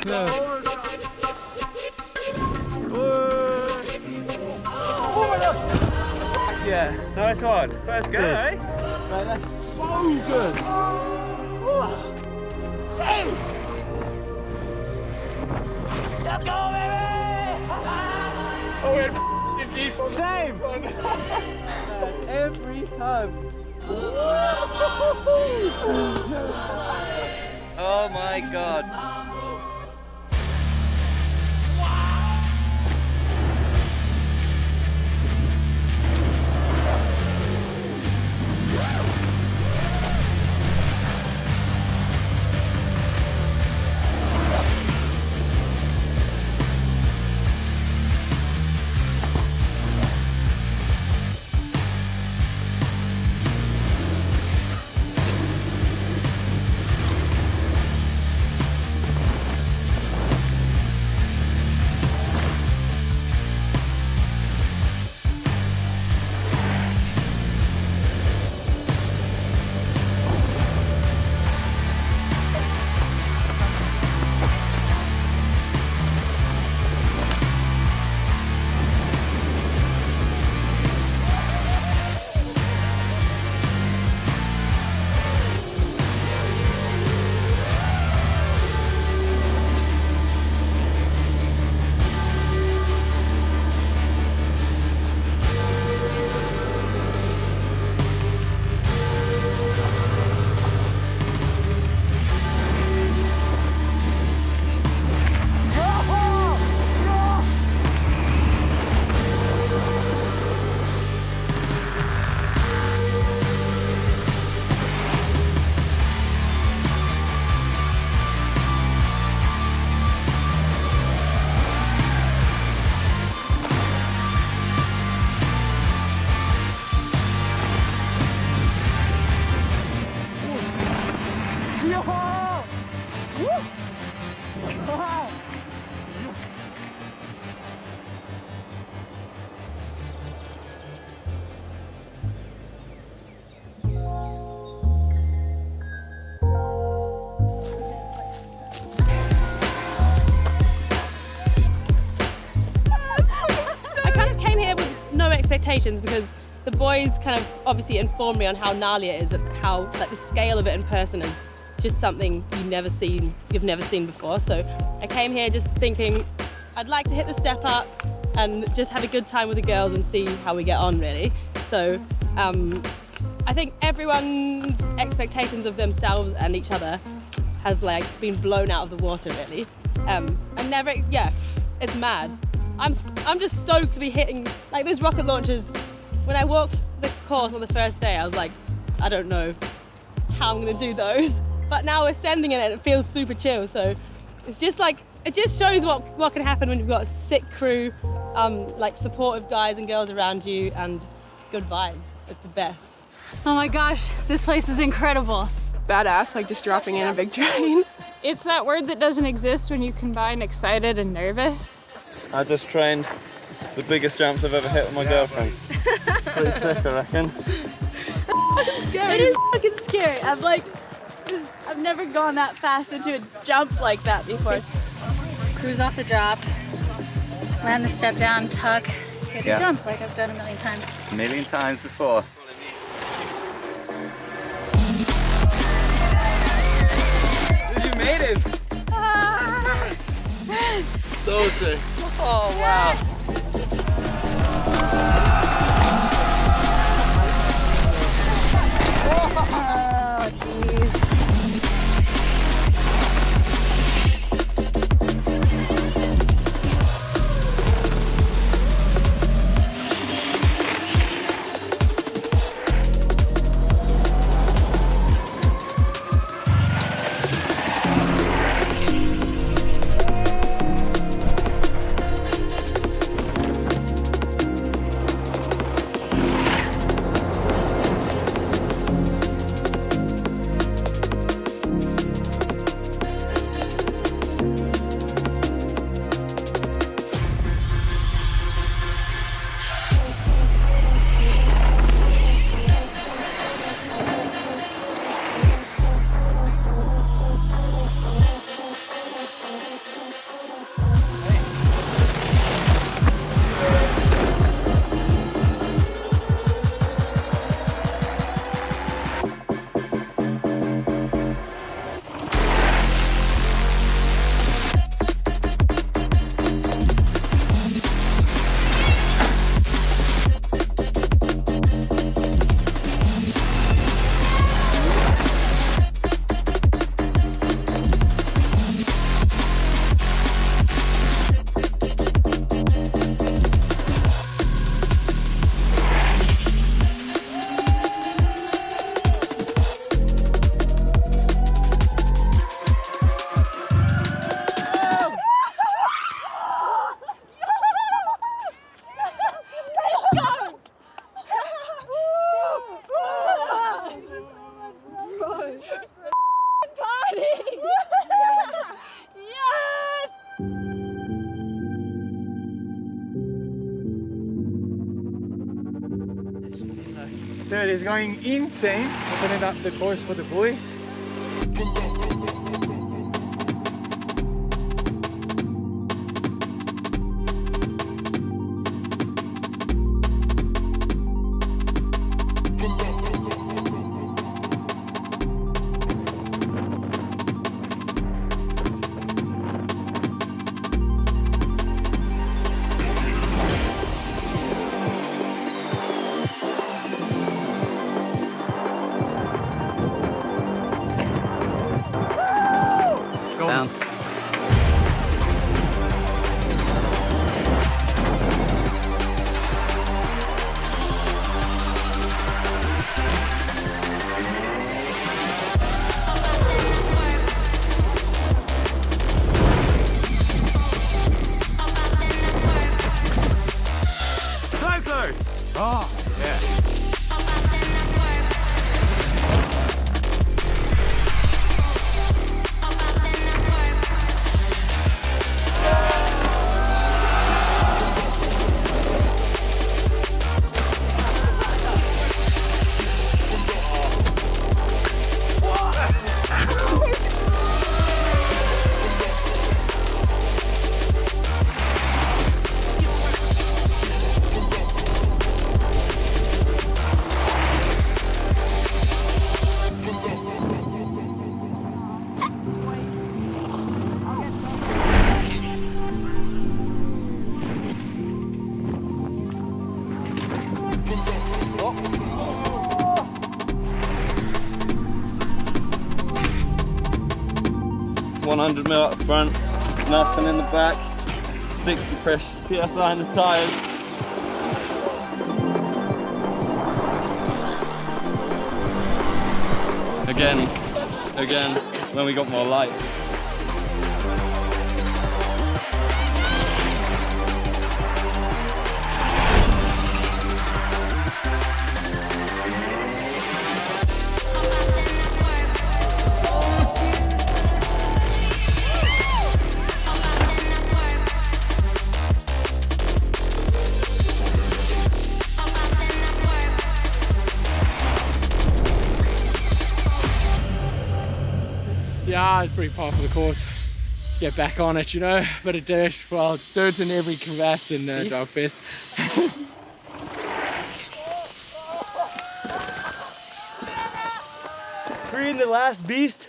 close. Yeah, nice one. First go, eh? Right, that's so good. Let's go, baby! Oh, we're deep on Same. Every time. Oh my god. Expectations because the boys kind of obviously informed me on how gnarly it is and how like the scale of it in person is just something you've never seen before. So I came here just thinking I'd like to hit the step up and just have a good time with the girls and see how we get on really. So I think everyone's expectations of themselves and each other has like been blown out of the water really. It's mad. I'm just stoked to be hitting like those rocket launchers. When I walked the course on the first day, I was like, I don't know how I'm gonna do those. But now we're sending it and it feels super chill. So it's just like, it just shows what can happen when you've got a sick crew, like supportive guys and girls around you and good vibes. It's the best. Oh my gosh, this place is incredible. Badass, like just dropping in a big train. It's that word that doesn't exist when you combine excited and nervous. I just trained the biggest jumps I've ever hit with my girlfriend. Pretty sick, I reckon. It is fucking scary. I've never gone that fast into a jump like that before. Cruise off the drop, land the step down, tuck, hit a jump like I've done a million times. A million times before. You made it! So sick. Oh wow. Oh, jeez. is going insane, opening up the course for the boys. Down. Oh, yeah. $100 mil at the front, nothing in the back, 60 PSI in the tyres. Again, when we got more light. Yeah, it's pretty par for the course. Get back on it, you know, bit of dirt. Well, dirt in every crevasse in Dogfest. Creating the last beast,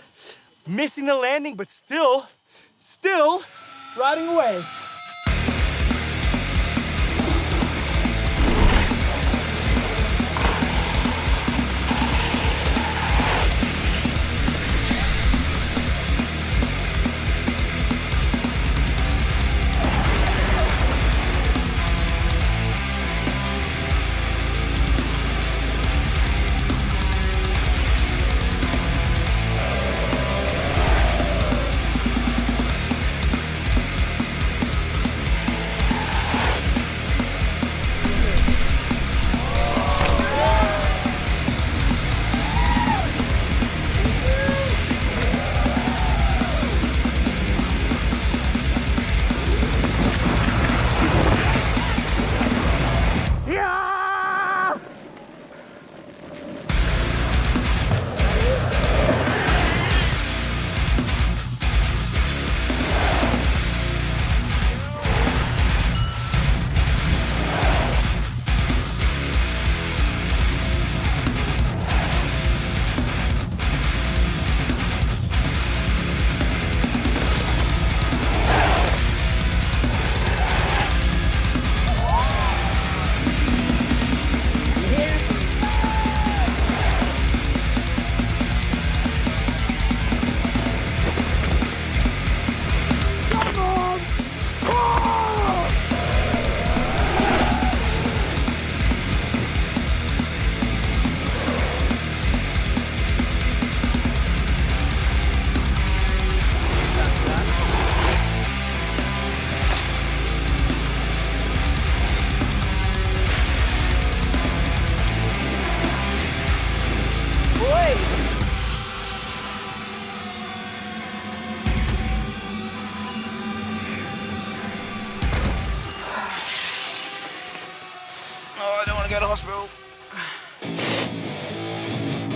missing the landing, but still riding away.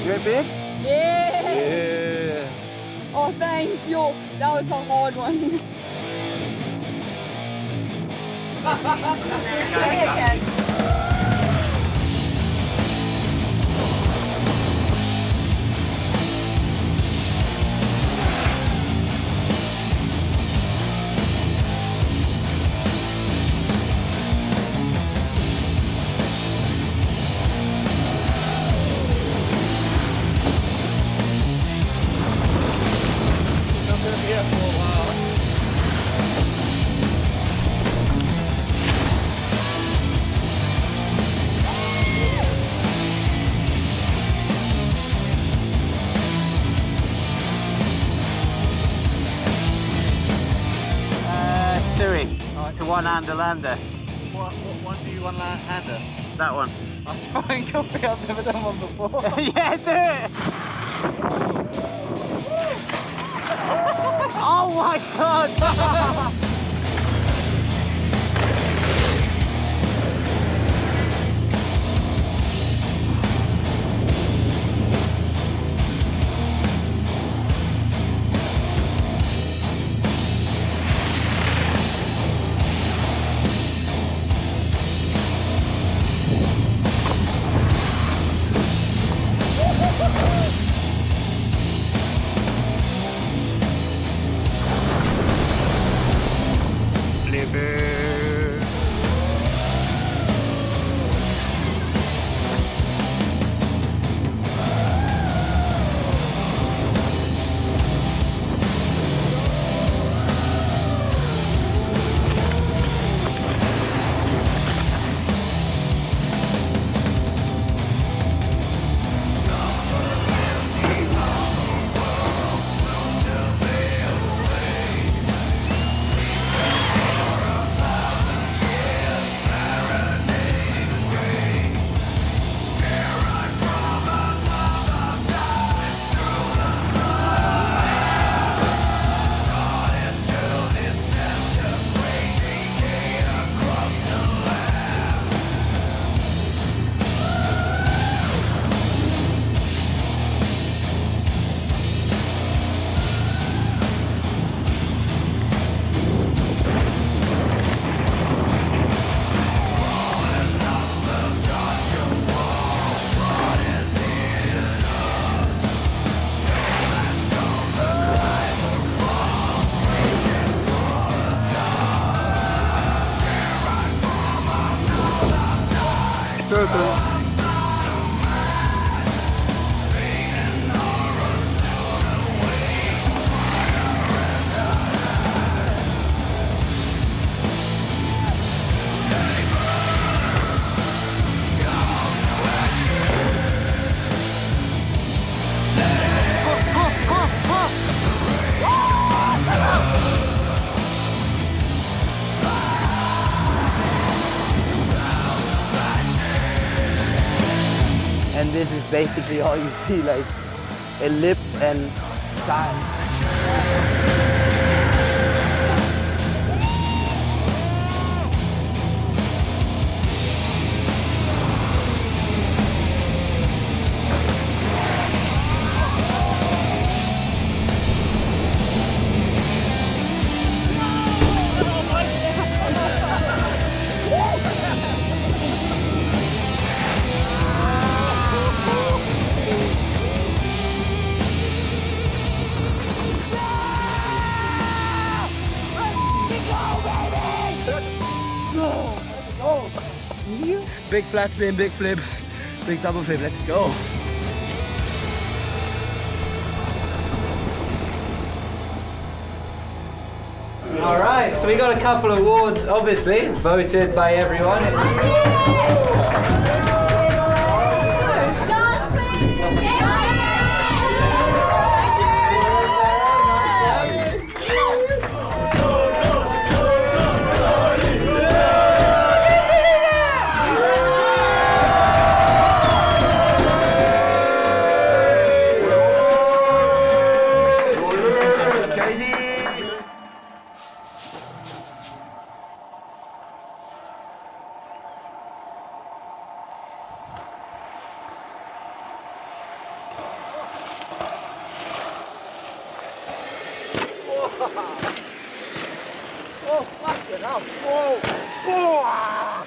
You big? Yeah. Yeah. Oh, thanks. Yo, that was a hard one. Sui, to one-hander lander. What one do you one-hander? That one. I'll try and copy. I've never done one before. Yeah, do it! Oh my god! And this is basically all you see, like a lip and sky. Big flat spin, big flip, big double flip, let's go. All right, so we got a couple of awards, obviously, voted by everyone. Ow. Whoa. Whoa.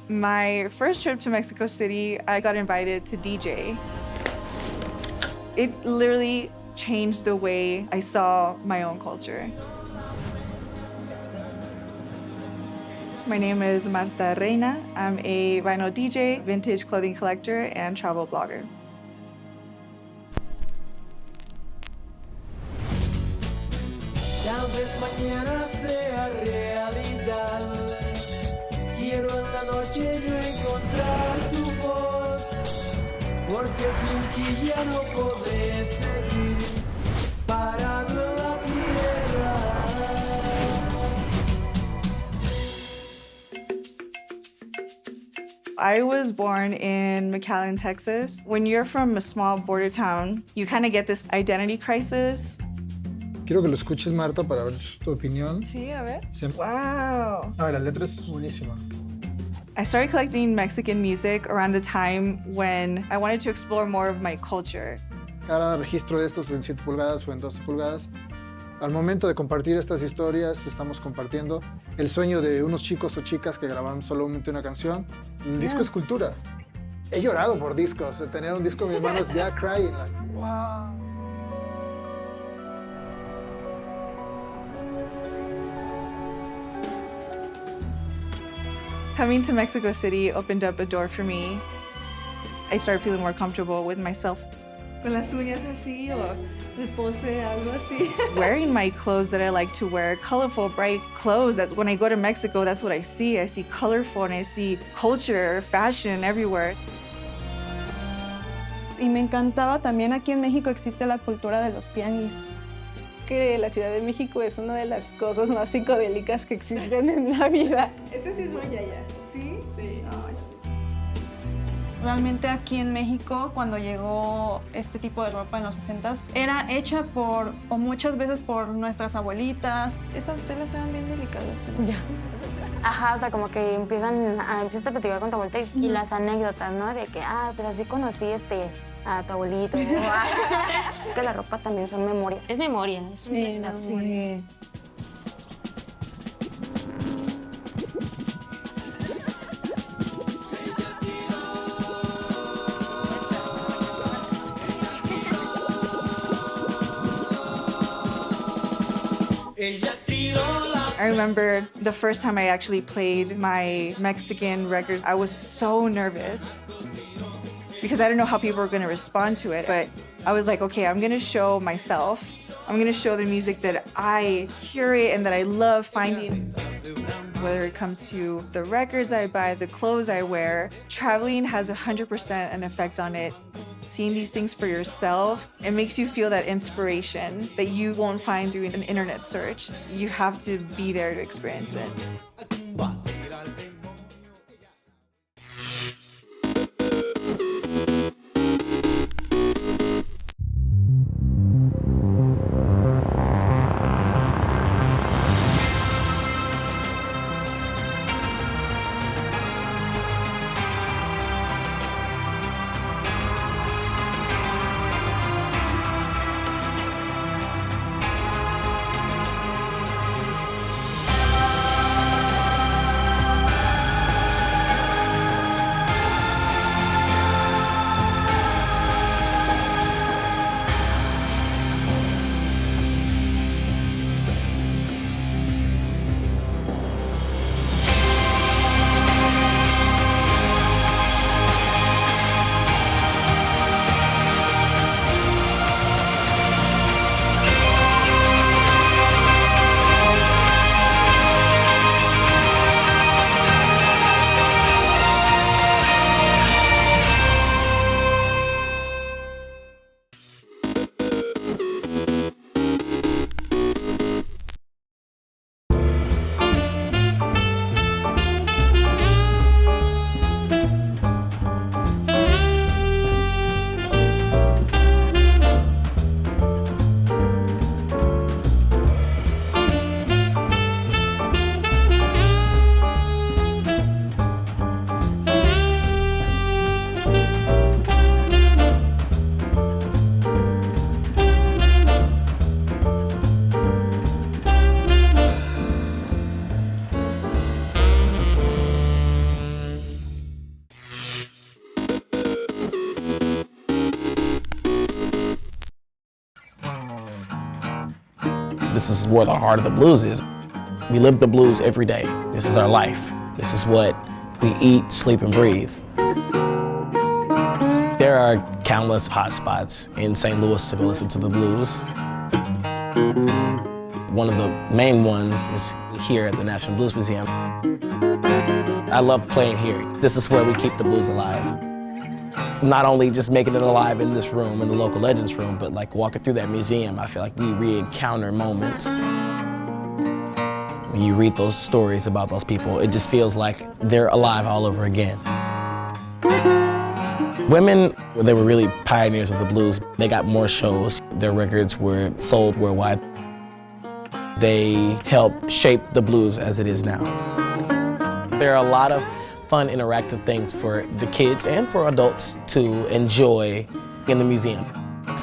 My first trip to Mexico City, I got invited to DJ. It literally changed the way I saw my own culture. My name is Marta Reina. I'm a vinyl DJ, vintage clothing collector, and travel blogger. Tal vez mañana sea realidad. Quiero en la noche yo encontrar tu voz, porque sin ti ya no podré seguir parado en la tierra. I was born in McAllen, Texas. When you're from a small border town, you kind of get this identity crisis. Quiero que lo escuches, Marta, para ver tu opinión. Sí, a ver. Siempre. Wow. No, la letra es buenísima. I started collecting Mexican music around the time when I wanted to explore more of my culture. Cada registro de estos en 7 pulgadas o en 12 pulgadas. Al momento de compartir estas historias, estamos compartiendo el sueño de unos chicos o chicas que grabaron solamente una canción. El disco es cultura. He llorado por discos. De tener un disco en mis manos ya crying. Like, wow. Coming to Mexico City opened up a door for me. I started feeling more comfortable with myself. Con las uñas así o de pose, algo así. Wearing my clothes that I like to wear, colorful, bright clothes. That when I go to Mexico, that's what I see. I see colorful and I see culture, fashion everywhere. Y me encantaba también aquí en México existe la cultura de los tianguis. Que la Ciudad de México es una de las cosas más psicodélicas que existen en la vida. Este sí es muy yaya. ¿Sí? Sí. Realmente aquí en México, cuando llegó este tipo de ropa en los 60s, era hecha por, o muchas veces por nuestras abuelitas. Esas telas eran bien delicadas. Ya. Ajá, o sea, como que empiezan a platicar con tu abuelita y las anécdotas, ¿no? De que, pues así conocí a tu abuelito. Que la ropa también son memoria. Es memoria, es una sí. I remember the first time I actually played my Mexican record, I was so nervous because I didn't know how people were going to respond to it. But I was like, okay, I'm going to show myself. I'm going to show the music that I curate and that I love finding. Whether it comes to the records I buy, the clothes I wear, traveling has 100% an effect on it. Seeing these things for yourself, it makes you feel that inspiration that you won't find doing an internet search. You have to be there to experience it. This is where the heart of the blues is. We live the blues every day. This is our life. This is what we eat, sleep, and breathe. There are countless hot spots in St. Louis to go listen to the blues. One of the main ones is here at the National Blues Museum. I love playing here. This is where we keep the blues alive. Not only just making it alive in this room, in the local legends room, but like walking through that museum, I feel like we re-encounter moments. When you read those stories about those people, it just feels like they're alive all over again. Women, they were really pioneers of the blues. They got more shows. Their records were sold worldwide. They helped shape the blues as it is now. There are a lot of fun, interactive things for the kids and for adults to enjoy in the museum.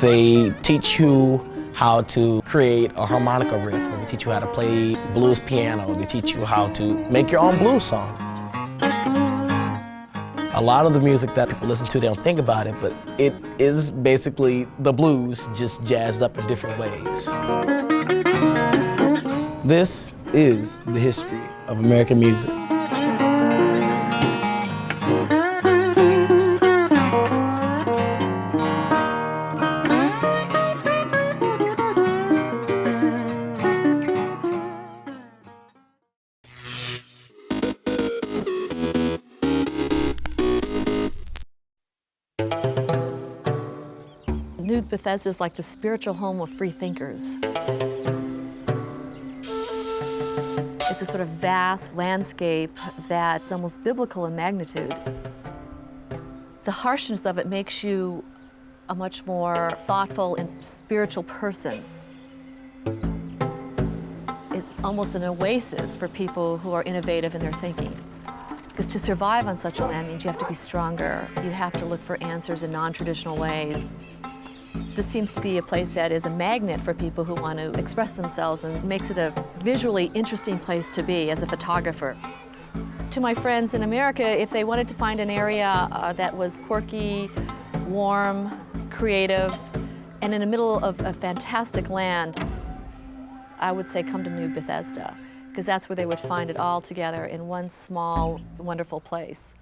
They teach you how to create a harmonica riff, or they teach you how to play blues piano, they teach you how to make your own blues song. A lot of the music that people listen to, they don't think about it, but it is basically the blues just jazzed up in different ways. This is the history of American music. New Bethesda is like the spiritual home of free thinkers. It's a sort of vast landscape that's almost biblical in magnitude. The harshness of it makes you a much more thoughtful and spiritual person. It's almost an oasis for people who are innovative in their thinking. Because to survive on such a land means you have to be stronger. You have to look for answers in non-traditional ways. This seems to be a place that is a magnet for people who want to express themselves and makes it a visually interesting place to be as a photographer. To my friends in America, if they wanted to find an area that was quirky, warm, creative, and in the middle of a fantastic land, I would say come to New Bethesda, because that's where they would find it all together in one small, wonderful place.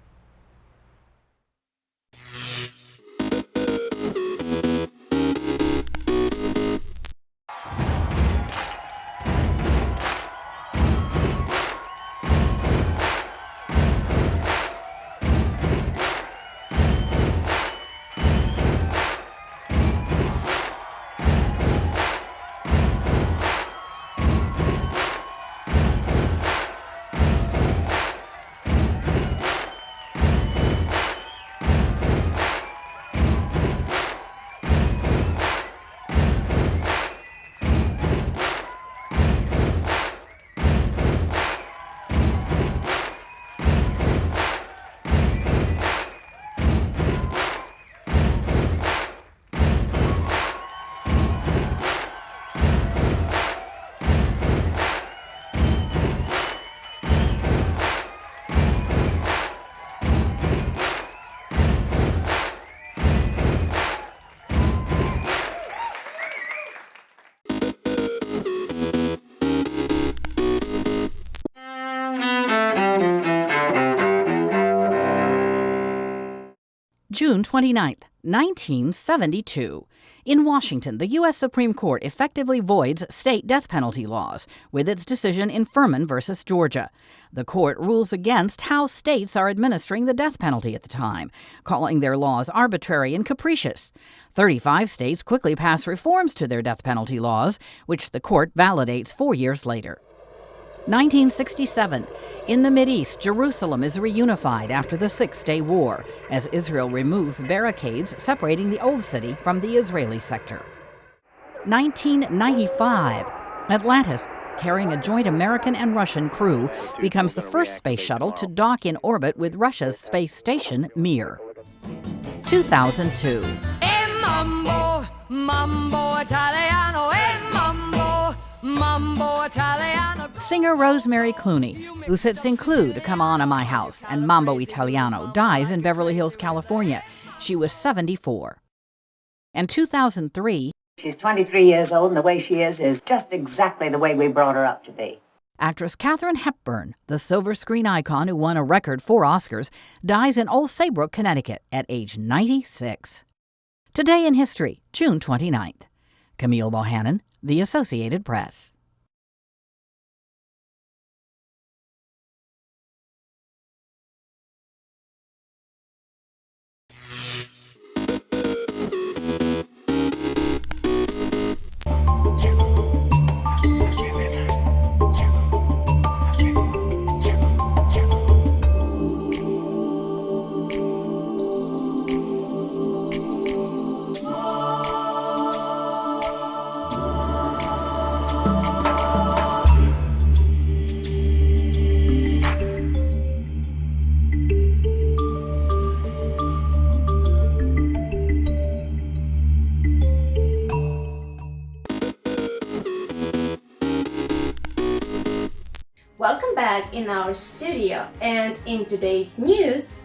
June 29, 1972. In Washington, the U.S. Supreme Court effectively voids state death penalty laws with its decision in Furman versus Georgia. The court rules against how states are administering the death penalty at the time, calling their laws arbitrary and capricious. 35 states quickly pass reforms to their death penalty laws, which the court validates 4 years later. 1967. In the Mideast, Jerusalem is reunified after the Six-Day War, as Israel removes barricades separating the Old City from the Israeli sector. 1995. Atlantis, carrying a joint American and Russian crew, becomes the first space shuttle to dock in orbit with Russia's space station, Mir. 2002. Mambo, mambo Italiano, mambo, mambo Italiano. Singer Rosemary Clooney, who sits in Clue to Come On to My House and Mambo Italiano, dies in Beverly Hills, California. She was 74. And 2003, She's 23 years old, and the way she is just exactly the way we brought her up to be. Actress Katharine Hepburn, the silver screen icon who won a record 4 Oscars, dies in Old Saybrook, Connecticut at age 96. Today in History, June 29th. Camille Bohannon, The Associated Press. Welcome back in our studio, and in today's news,